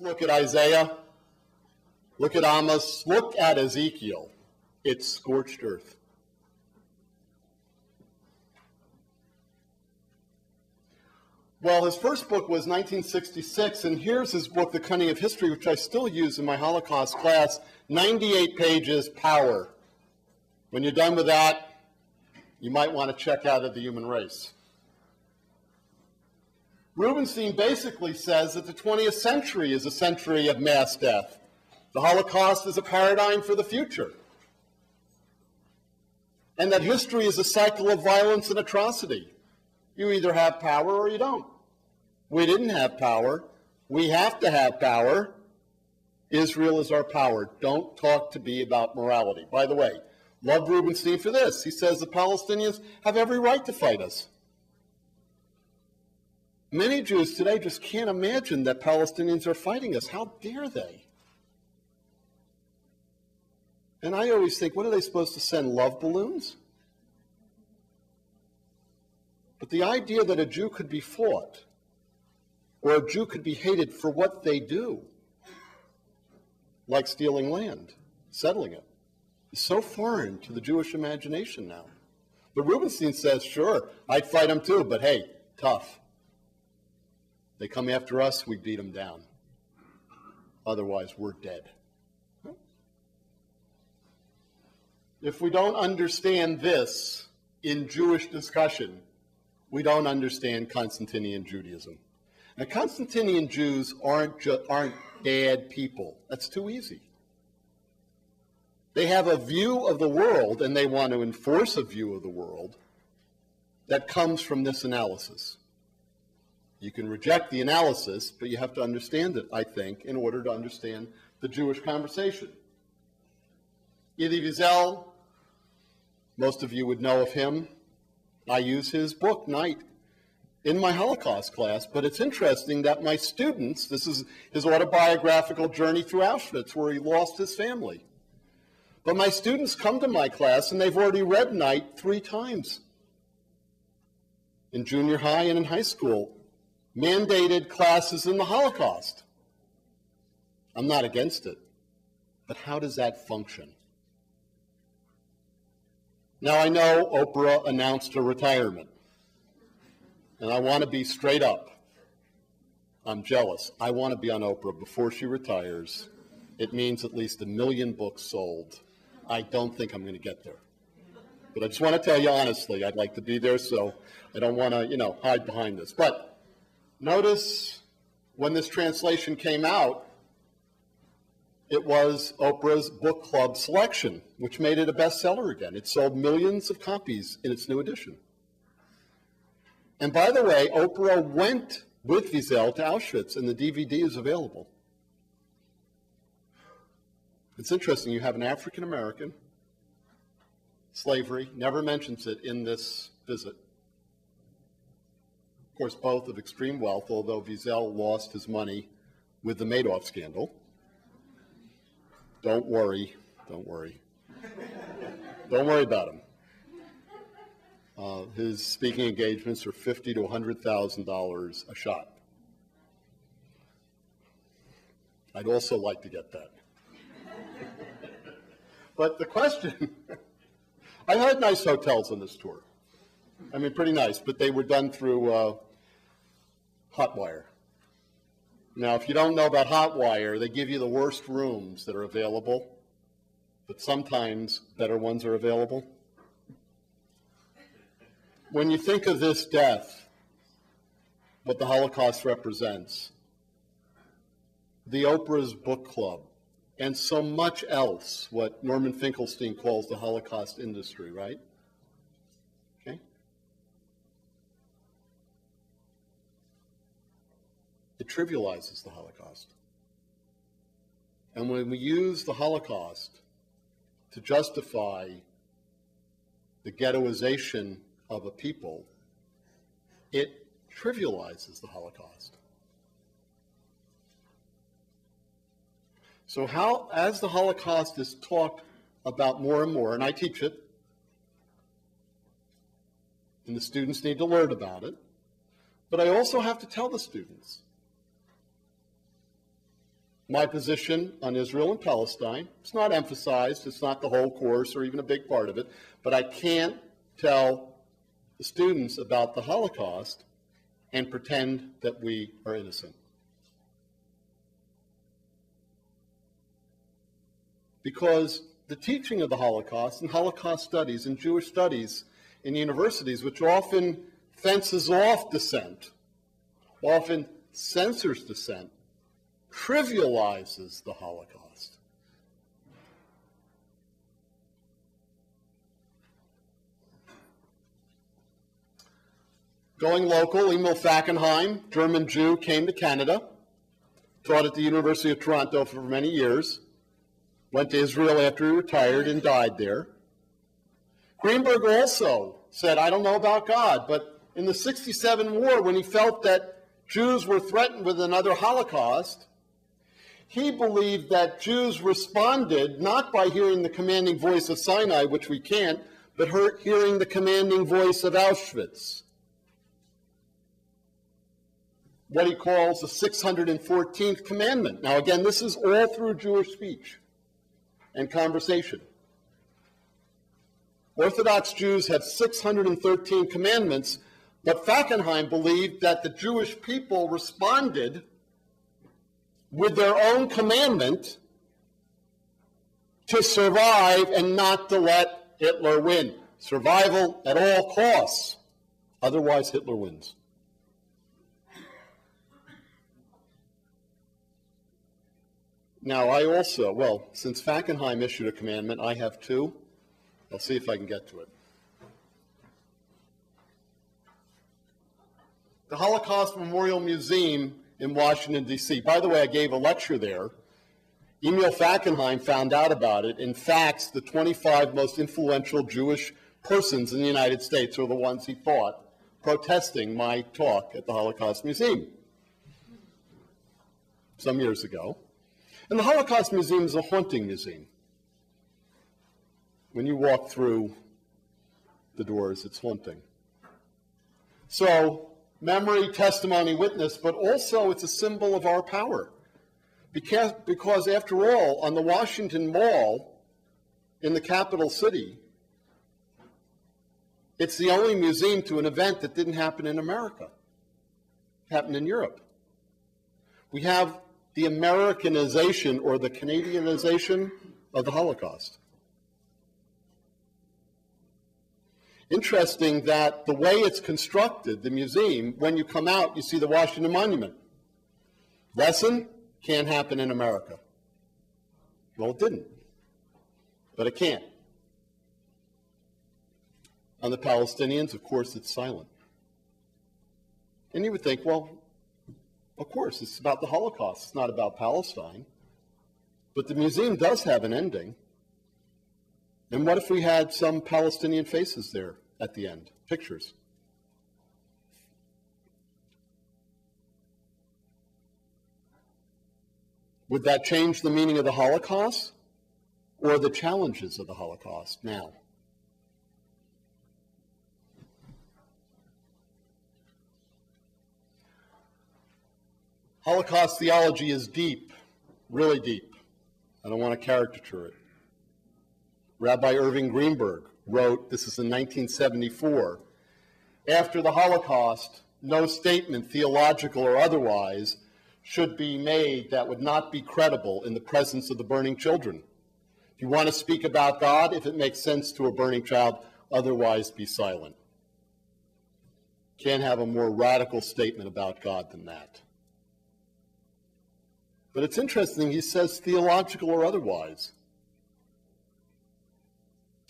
Look at Isaiah. Look at Amos. Look at Ezekiel. It's scorched earth. Well, his first book was 1966, and here's his book, The Cunning of History, which I still use in my Holocaust class. 98 pages, power. When you're done with that, you might want to check out of the human race. Rubenstein basically says that the 20th century is a century of mass death. The Holocaust is a paradigm for the future. And that history is a cycle of violence and atrocity. You either have power or you don't. We didn't have power. We have to have power. Israel is our power. Don't talk to me about morality. By the way, love Rubenstein for this. He says the Palestinians have every right to fight us. Many Jews today just can't imagine that Palestinians are fighting us. How dare they? And I always think, what are they supposed to send, love balloons? But the idea that a Jew could be fought, or a Jew could be hated for what they do, like stealing land, settling it, is so foreign to the Jewish imagination now. But Rubenstein says, sure, I'd fight them too, but hey, tough. They come after us, we beat them down. Otherwise, we're dead. If we don't understand this in Jewish discussion, we don't understand Constantinian Judaism. Now, Constantinian Jews aren't bad people. That's too easy. They have a view of the world, and they want to enforce a view of the world that comes from this analysis. You can reject the analysis, but you have to understand it, I think, in order to understand the Jewish conversation. Elie Wiesel, most of you would know of him. I use his book, Night, in my Holocaust class, but it's interesting that my students, this is his autobiographical journey through Auschwitz, where he lost his family. But my students come to my class, and they've already read Night 3 times. In junior high and in high school, mandated classes in the Holocaust. I'm not against it, but how does that function? Now, I know Oprah announced her retirement, and I want to be straight up. I'm jealous. I want to be on Oprah before she retires. It means at least 1 million books sold. I don't think I'm going to get there. But I just want to tell you honestly, I'd like to be there, so I don't want to, hide behind this. But notice when this translation came out, it was Oprah's book club selection, which made it a bestseller again. It sold millions of copies in its new edition. And by the way, Oprah went with Wiesel to Auschwitz, and the DVD is available. It's interesting, you have an African-American, slavery, never mentions it in this visit. Of course, both of extreme wealth, although Wiesel lost his money with the Madoff scandal. Don't worry, don't worry. Don't worry about him. His speaking engagements are $50,000 to $100,000 a shot. I'd also like to get that. But the question, I had nice hotels on this tour. I mean, pretty nice, but they were done through Hotwire. Now, if you don't know about Hotwire, they give you the worst rooms that are available, but sometimes better ones are available. When you think of this death, what the Holocaust represents, the Oprah's book club, and so much else, what Norman Finkelstein calls the Holocaust industry, right? Okay? It trivializes the Holocaust. And when we use the Holocaust to justify the ghettoization of a people, it trivializes the Holocaust. So how, as the Holocaust is talked about more and more, and I teach it, and the students need to learn about it, but I also have to tell the students, my position on Israel and Palestine. It's not emphasized, it's not the whole course or even a big part of it, but I can't tell the students about the Holocaust and pretend that we are innocent. Because the teaching of the Holocaust and Holocaust studies and Jewish studies in universities, which often fences off dissent, often censors dissent, trivializes the Holocaust. Going local, Emil Fackenheim, German Jew, came to Canada, taught at the University of Toronto for many years, went to Israel after he retired and died there. Greenberg also said, I don't know about God, but in the '67 war, when he felt that Jews were threatened with another Holocaust, he believed that Jews responded not by hearing the commanding voice of Sinai, which we can't, but hearing the commanding voice of Auschwitz. What he calls the 614th commandment. Now again, this is all through Jewish speech and conversation. Orthodox Jews have 613 commandments, but Fackenheim believed that the Jewish people responded with their own commandment to survive and not to let Hitler win. Survival at all costs. Otherwise, Hitler wins. Now, I also, well, since Fackenheim issued a commandment, I have two. I'll see if I can get to it. The Holocaust Memorial Museum in Washington, D.C. By the way, I gave a lecture there. Emil Fackenheim found out about it. In fact, the 25 most influential Jewish persons in the United States are the ones he thought protesting my talk at the Holocaust Museum some years ago. And the Holocaust Museum is a haunting museum. When you walk through the doors, it's haunting. So, memory, testimony, witness, but also it's a symbol of our power. Because after all, on the Washington Mall in the capital city, it's the only museum to an event that didn't happen in America. It happened in Europe. We have the Americanization or the Canadianization of the Holocaust. Interesting that the way it's constructed, the museum, when you come out, you see the Washington Monument. Lesson, can't happen in America. Well, it didn't, but it can't. On the Palestinians, of course, it's silent. And you would think, well, of course, it's about the Holocaust. It's not about Palestine. But the museum does have an ending. And what if we had some Palestinian faces there at the end? Pictures. Would that change the meaning of the Holocaust or the challenges of the Holocaust now? Holocaust theology is deep, really deep. I don't want to caricature it. Rabbi Irving Greenberg wrote, this is in 1974, after the Holocaust, no statement, theological or otherwise, should be made that would not be credible in the presence of the burning children. If you want to speak about God, if it makes sense to a burning child, otherwise be silent. Can't have a more radical statement about God than that. But it's interesting, he says theological or otherwise.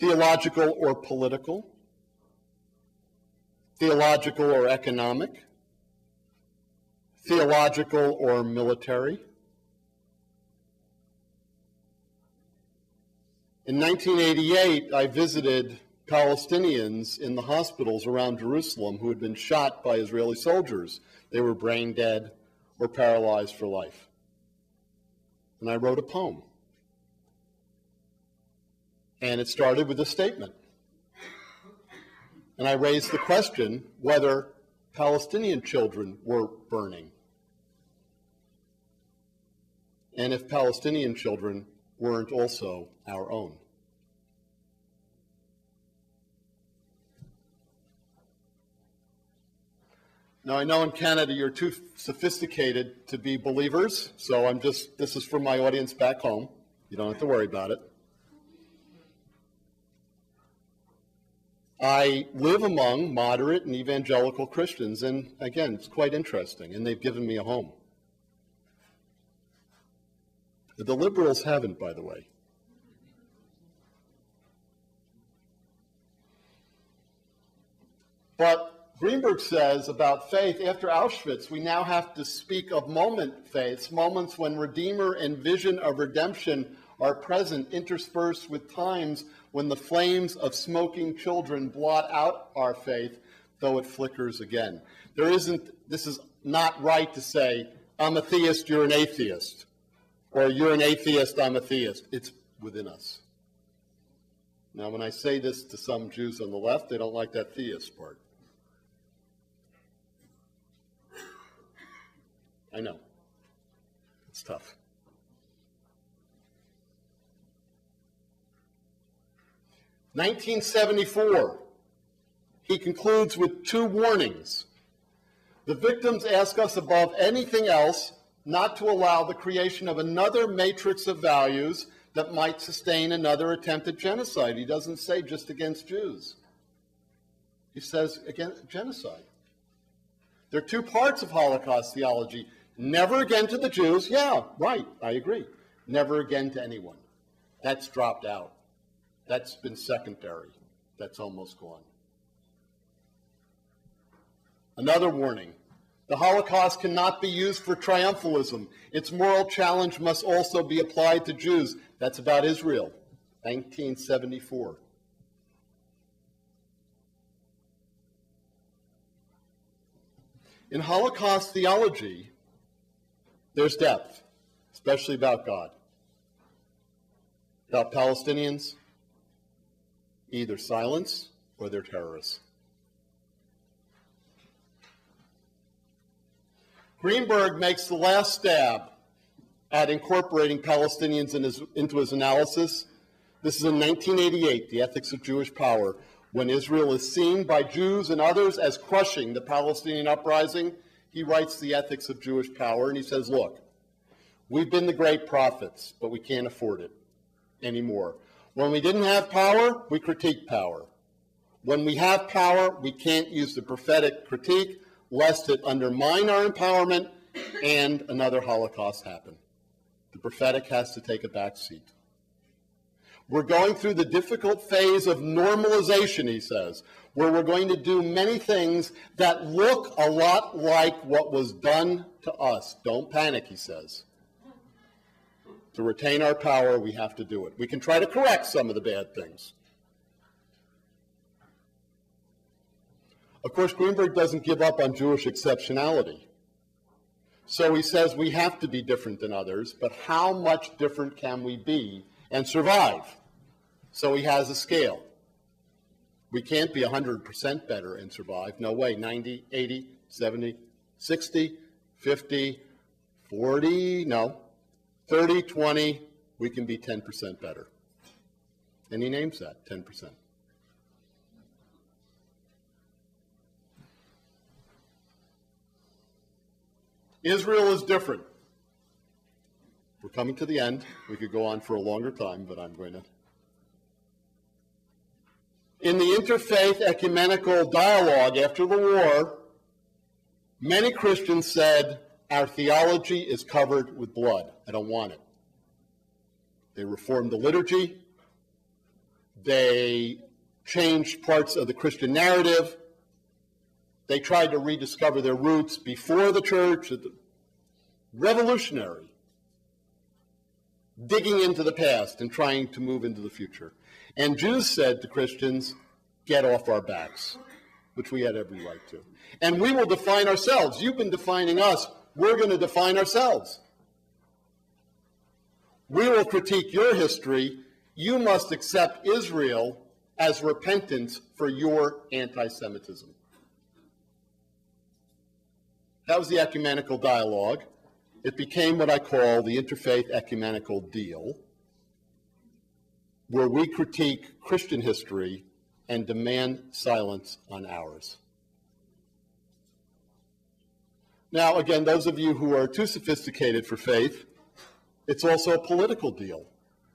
Theological or political, theological or economic, theological or military. In 1988, I visited Palestinians in the hospitals around Jerusalem who had been shot by Israeli soldiers. They were brain dead or paralyzed for life. And I wrote a poem. And it started with a statement. And I raised the question whether Palestinian children were burning. and if Palestinian children weren't also our own. Now, I know in Canada you're too sophisticated to be believers, so this is for my audience back home. You don't have to worry about it. I live among moderate and evangelical Christians, and again, it's quite interesting, and they've given me a home. The liberals haven't, by the way. But Greenberg says about faith, after Auschwitz, we now have to speak of moment faiths, moments when Redeemer and vision of redemption are present, interspersed with times when the flames of smoking children blot out our faith, though it flickers again. This is not right to say, I'm a theist, you're an atheist, or you're an atheist, I'm a theist. It's within us. Now, when I say this to some Jews on the left, they don't like that theist part. I know. It's tough. In 1974, he concludes with two warnings. The victims ask us above anything else not to allow the creation of another matrix of values that might sustain another attempted genocide. He doesn't say just against Jews. He says against genocide. There are two parts of Holocaust theology. Never again to the Jews. Yeah, right, I agree. Never again to anyone. That's dropped out. That's been secondary. That's almost gone. Another warning. The Holocaust cannot be used for triumphalism. Its moral challenge must also be applied to Jews. That's about Israel, 1974. In Holocaust theology, there's depth, especially about God. About Palestinians, either silence or they're terrorists. Greenberg makes the last stab at incorporating Palestinians into his analysis. This is in 1988, The Ethics of Jewish Power, when Israel is seen by Jews and others as crushing the Palestinian uprising. He writes The Ethics of Jewish Power, and he says, look, we've been the great prophets, but we can't afford it anymore. When we didn't have power, we critiqued power. When we have power, we can't use the prophetic critique, lest it undermine our empowerment and another Holocaust happen. The prophetic has to take a back seat. We're going through the difficult phase of normalization, he says, where we're going to do many things that look a lot like what was done to us. Don't panic, he says. To retain our power, we have to do it. We can try to correct some of the bad things. Of course, Greenberg doesn't give up on Jewish exceptionality. So he says we have to be different than others, but how much different can we be and survive? So he has a scale. We can't be 100% better and survive. No way. 90, 80, 70, 60, 50, 40, no. 30, 20, we can be 10% better. And he names that, 10%. Israel is different. We're coming to the end. We could go on for a longer time, but I'm going to. In the interfaith ecumenical dialogue after the war, many Christians said, our theology is covered with blood. I don't want it. They reformed the liturgy. They changed parts of the Christian narrative. They tried to rediscover their roots before the church. Revolutionary. Digging into the past and trying to move into the future. And Jews said to Christians, get off our backs, which we had every right to. And we will define ourselves. You've been defining us. We're going to define ourselves. We will critique your history. You must accept Israel as repentance for your anti-Semitism. That was the ecumenical dialogue. it became what I call the interfaith ecumenical deal, where we critique Christian history and demand silence on ours. Now, again, those of you who are too sophisticated for faith, it's also a political deal,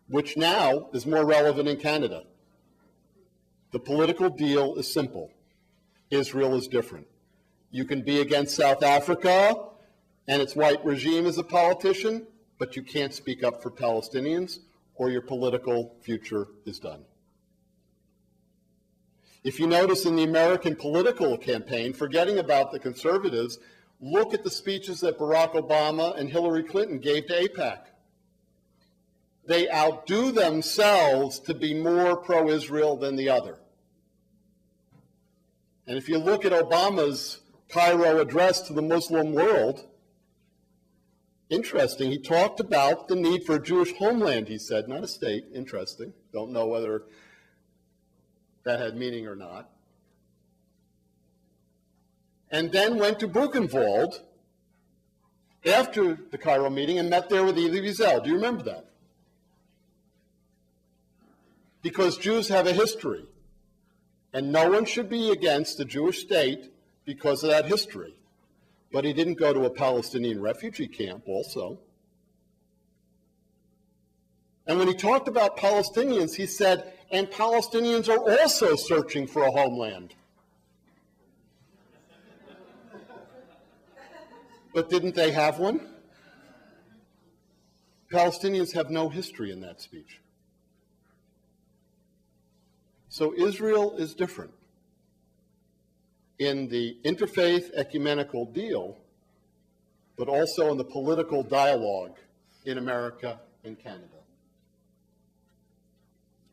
which now is more relevant in Canada. The political deal is simple. Israel is different. You can be against South Africa and its white regime as a politician, but you can't speak up for Palestinians, or your political future is done. If you notice in the American political campaign, forgetting about the conservatives, look at the speeches that Barack Obama and Hillary Clinton gave to AIPAC. They outdo themselves to be more pro-Israel than the other. And if you look at Obama's Cairo address to the Muslim world, interesting, he talked about the need for a Jewish homeland, he said, not a state. Interesting. Don't know whether that had meaning or not. And then went to Buchenwald after the Cairo meeting and met there with Elie Wiesel. Do you remember that? Because Jews have a history, and no one should be against the Jewish state because of that history. But he didn't go to a Palestinian refugee camp also. And when he talked about Palestinians, he said, and Palestinians are also searching for a homeland. But didn't they have one? Palestinians have no history in that speech. So Israel is different in the interfaith ecumenical deal, but also in the political dialogue in America and Canada.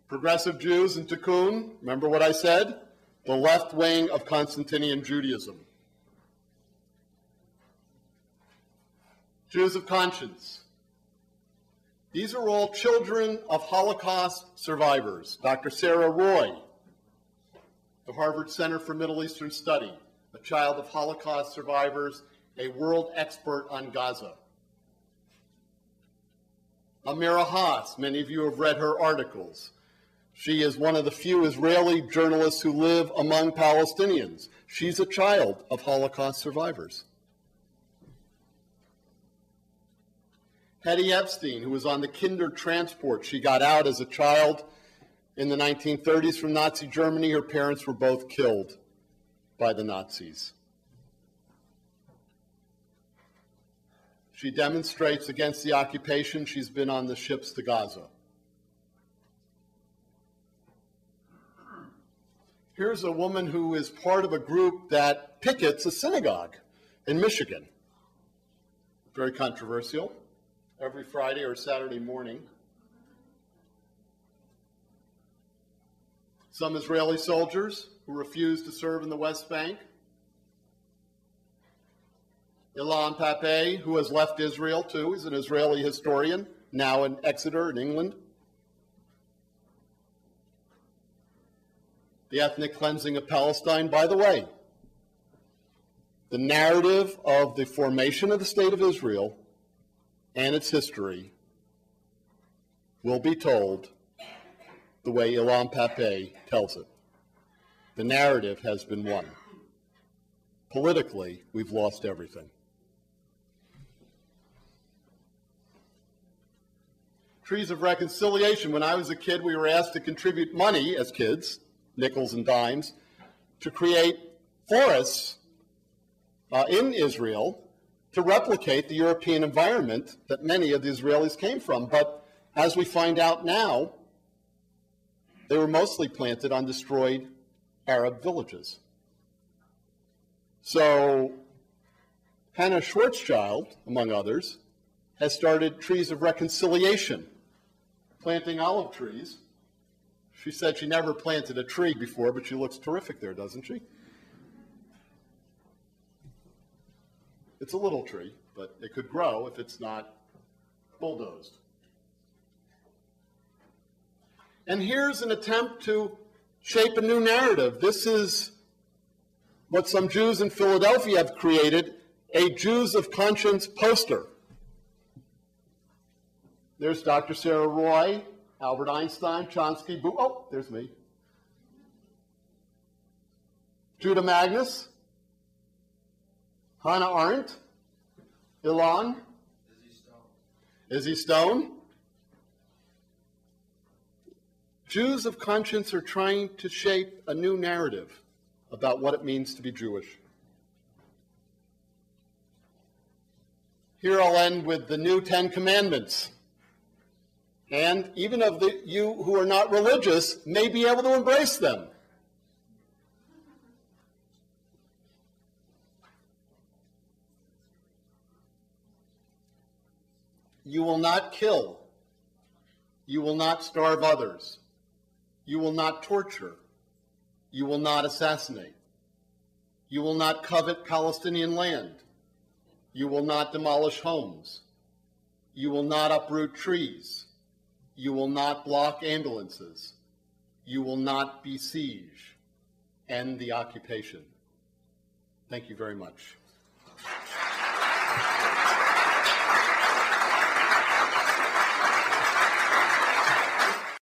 Progressive Jews in Tikkun, remember what I said? The left wing of Constantinian Judaism. Jews of conscience. These are all children of Holocaust survivors. Dr. Sarah Roy, the Harvard Center for Middle Eastern Study, a child of Holocaust survivors, a world expert on Gaza. Amira Haas, many of you have read her articles. She is one of the few Israeli journalists who live among Palestinians. She's a child of Holocaust survivors. Hetty Epstein, who was on the Kinder transport. She got out as a child in the 1930s from Nazi Germany. Her parents were both killed by the Nazis. She demonstrates against the occupation. She's been on the ships to Gaza. Here's a woman who is part of a group that pickets a synagogue in Michigan. Very controversial. Every Friday or Saturday morning. Some Israeli soldiers who refuse to serve in the West Bank. Ilan Pappé, who has left Israel too. He's an Israeli historian, now in Exeter in England. The ethnic cleansing of Palestine, by the way. The narrative of the formation of the State of Israel and its history will be told the way Ilan Pappé tells it. The narrative has been won. Politically, we've lost everything. Trees of reconciliation. When I was a kid, we were asked to contribute money as kids, nickels and dimes, to create forests in Israel to replicate the European environment that many of the Israelis came from. But as we find out now, they were mostly planted on destroyed Arab villages. So Hannah Schwarzschild, among others, has started Trees of Reconciliation, planting olive trees. She said she never planted a tree before, but she looks terrific there, doesn't she? It's a little tree, but it could grow if it's not bulldozed. And here's an attempt to shape a new narrative. This is what some Jews in Philadelphia have created, a Jews of Conscience poster. There's Dr. Sarah Roy, Albert Einstein, Chomsky, oh, there's me. Judah Magnus, Hannah Arendt, Ilan, Izzy Stone. Jews of conscience are trying to shape a new narrative about what it means to be Jewish. Here I'll end with the new 10 Commandments. And even of you who are not religious may be able to embrace them. You will not kill. You will not starve others. You will not torture. You will not assassinate. You will not covet Palestinian land. You will not demolish homes. You will not uproot trees. You will not block ambulances. You will not besiege. End the occupation. Thank you very much.